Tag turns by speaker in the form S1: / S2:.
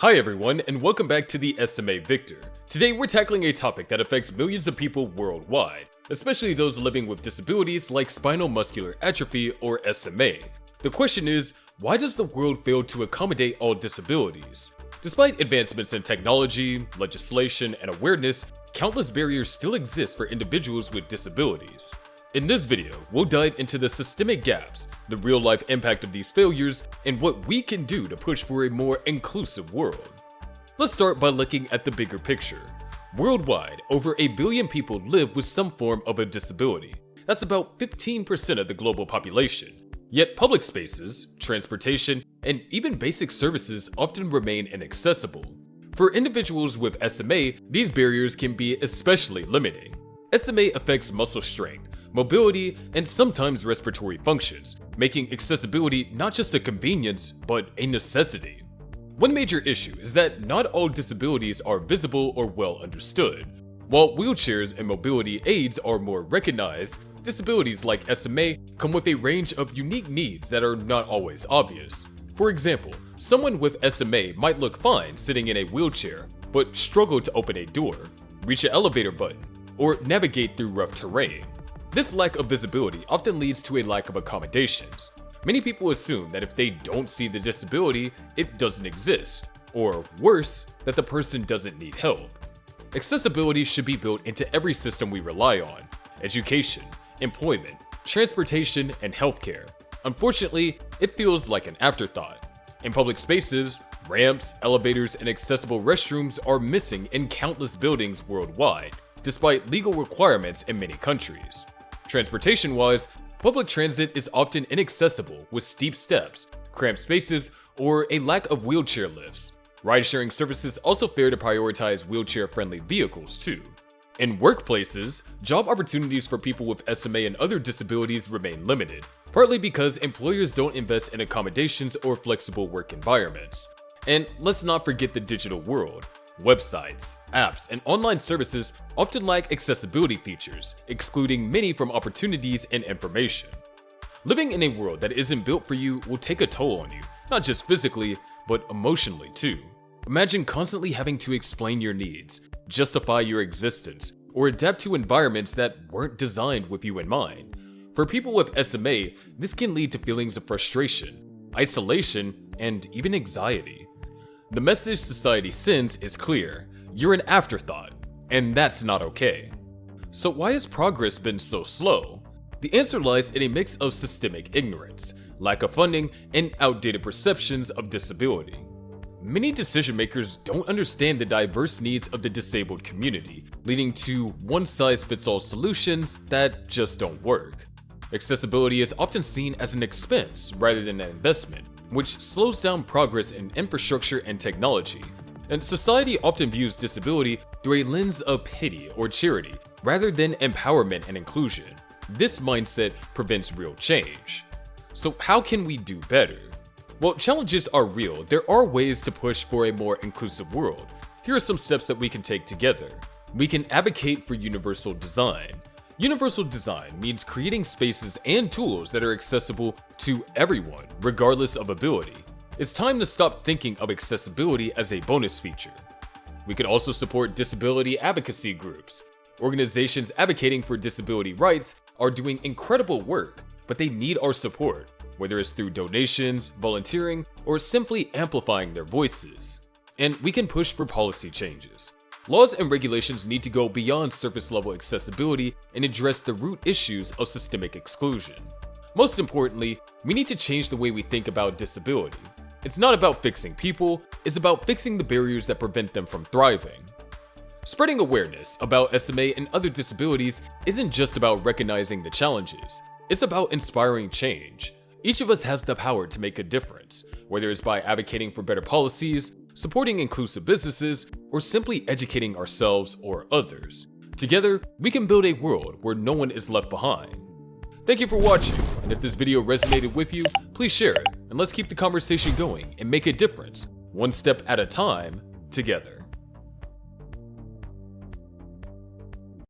S1: Hi everyone, and welcome back to the SMA Victor. Today we're tackling a topic that affects millions of people worldwide, especially those living with disabilities like spinal muscular atrophy or SMA. The question is, why does the world fail to accommodate all disabilities? Despite advancements in technology, legislation, and awareness, countless barriers still exist for individuals with disabilities. In this video, we'll dive into the systemic gaps, the real-life impact of these failures, and what we can do to push for a more inclusive world. Let's start by looking at the bigger picture. Worldwide, over 1 billion people live with some form of a disability. That's about 15% of the global population. Yet public spaces, transportation, and even basic services often remain inaccessible. For individuals with SMA, these barriers can be especially limiting. SMA affects muscle strength, mobility, and sometimes respiratory functions, making accessibility not just a convenience, but a necessity. One major issue is that not all disabilities are visible or well understood. While wheelchairs and mobility aids are more recognized, disabilities like SMA come with a range of unique needs that are not always obvious. For example, someone with SMA might look fine sitting in a wheelchair, but struggle to open a door, reach an elevator button, or navigate through rough terrain. This lack of visibility often leads to a lack of accommodations. Many people assume that if they don't see the disability, it doesn't exist, or worse, that the person doesn't need help. Accessibility should be built into every system we rely on: education, employment, transportation, and healthcare. Unfortunately, it feels like an afterthought. In public spaces, ramps, elevators, and accessible restrooms are missing in countless buildings worldwide, despite legal requirements in many countries. Transportation-wise, public transit is often inaccessible with steep steps, cramped spaces, or a lack of wheelchair lifts. Ride-sharing services also fail to prioritize wheelchair-friendly vehicles too. In workplaces, job opportunities for people with SMA and other disabilities remain limited, partly because employers don't invest in accommodations or flexible work environments. And let's not forget the digital world. Websites, apps, and online services often lack accessibility features, excluding many from opportunities and information. Living in a world that isn't built for you will take a toll on you, not just physically, but emotionally too. Imagine constantly having to explain your needs, justify your existence, or adapt to environments that weren't designed with you in mind. For people with SMA, this can lead to feelings of frustration, isolation, and even anxiety. The message society sends is clear: you're an afterthought, and that's not okay. So why has progress been so slow? The answer lies in a mix of systemic ignorance, lack of funding, and outdated perceptions of disability. Many decision makers don't understand the diverse needs of the disabled community, leading to one-size-fits-all solutions that just don't work. Accessibility is often seen as an expense rather than an investment, which slows down progress in infrastructure and technology. And society often views disability through a lens of pity or charity, rather than empowerment and inclusion. This mindset prevents real change. So how can we do better? While challenges are real, there are ways to push for a more inclusive world. Here are some steps that we can take together. We can advocate for universal design. Universal design means creating spaces and tools that are accessible to everyone, regardless of ability. It's time to stop thinking of accessibility as a bonus feature. We can also support disability advocacy groups. Organizations advocating for disability rights are doing incredible work, but they need our support, whether it's through donations, volunteering, or simply amplifying their voices. And we can push for policy changes. Laws and regulations need to go beyond surface-level accessibility and address the root issues of systemic exclusion. Most importantly, we need to change the way we think about disability. It's not about fixing people, it's about fixing the barriers that prevent them from thriving. Spreading awareness about SMA and other disabilities isn't just about recognizing the challenges, it's about inspiring change. Each of us has the power to make a difference, whether it's by advocating for better policies, supporting inclusive businesses, or simply educating ourselves or others. Together, we can build a world where no one is left behind. Thank you for watching, and if this video resonated with you, please share it, and let's keep the conversation going and make a difference, one step at a time, together.